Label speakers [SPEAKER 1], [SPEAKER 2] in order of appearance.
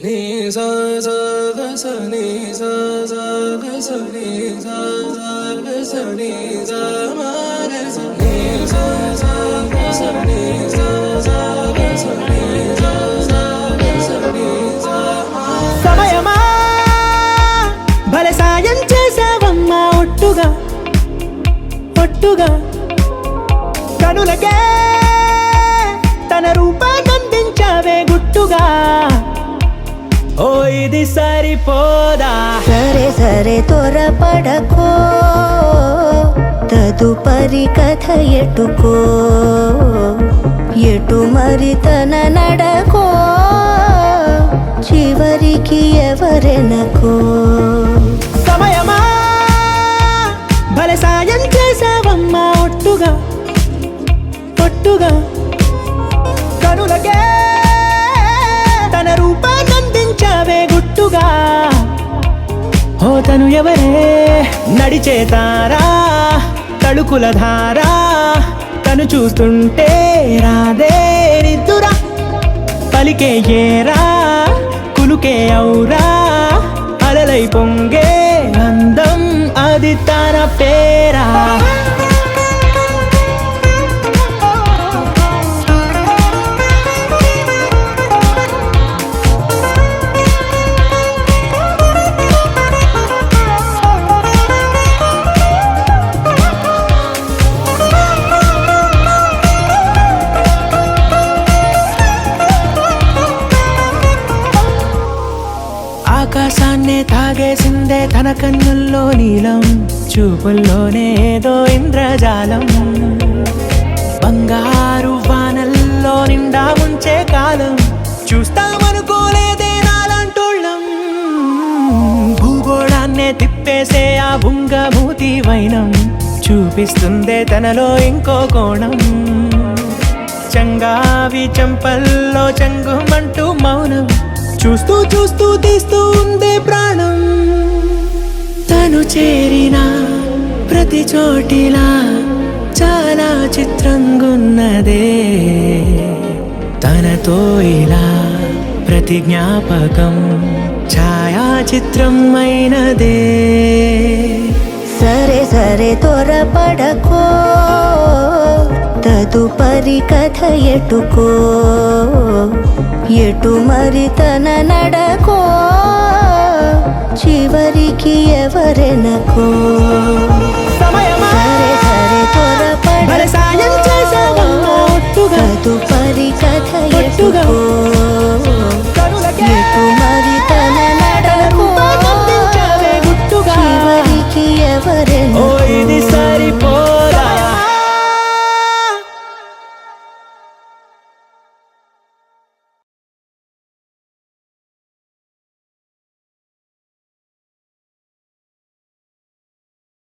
[SPEAKER 1] నీ సా సా గ స నీ సా సా గ స నీ సా సా గ స నీ సా మా గ స నీ సా సా గ స నీ సా సా గ స నీ సా సా గ స నీ సా మా
[SPEAKER 2] సమయమా భలే సాయం చేసావమ్మా ఒట్టుగా ఒట్టుగా కనులకే తన రూపాన్నందించావే గుట్టుగా ఓ ఇది సరిపోదా
[SPEAKER 3] సరే సరే త్వరపడకో తదుపరి కథ ఎటుకో ఎటు మరి తన నడకో చివరికి ఎవరెనకో
[SPEAKER 2] సమయమా భలే సాయం చేసావమ్మా ఒట్టుగా ఒట్టుగా కనులకే తన రూపాన్నందించావే గుట్టుగా ఓ తను ఎవరే నడిచే తారా తళుకుల ధారా తను చూస్తుంటే రాదే నిద్దురా పలికే ఏరా కులుకే ఔరా అలలై పొంగే అందం అది తన పేరా ఆకాశాన్నే తాగేసిందే తన కన్నుల్లో నీలం చూపుల్లోనే ఏదో ఇంద్రజాలం బంగారు వానల్లో నిండా ముంచే కాలం చూస్తామనుకోలేదే నాలాంటోళ్ళం భూగోళాన్నే తిప్పేసే ఆ బుంగమూతి వైనం చూపిస్తుందే తనలో ఇంకో కోణం చంగావి చంపల్లో చంగుమంటూ మౌనం చూస్తూ చూస్తూ తీస్తూ ఉందే ప్రాణం తను చేరిన ప్రతి చోటిలా చాలా చిత్రంగున్నదే తనతో ఇలా ప్రతి జ్ఞాపకం ఛాయాచిత్రం అయినదే
[SPEAKER 3] సరే సరే త్వరపడకో తదుపరి కథ ఎటుకో ఎటు మరి తన నడకో చివరికి ఎవరెనకో
[SPEAKER 2] సమయమా
[SPEAKER 3] సరే సరే
[SPEAKER 2] భలే సాయం చేసావమ్మా ఒట్టుగా
[SPEAKER 3] తదుపరి కథ
[SPEAKER 2] ఒట్టుగా
[SPEAKER 3] ఎటుకో
[SPEAKER 2] కనులకే
[SPEAKER 3] ఎటు మరి తన నడకో
[SPEAKER 2] రూపాన్నందించావే గుట్టుగా
[SPEAKER 3] చివరికి ఎవరెనకో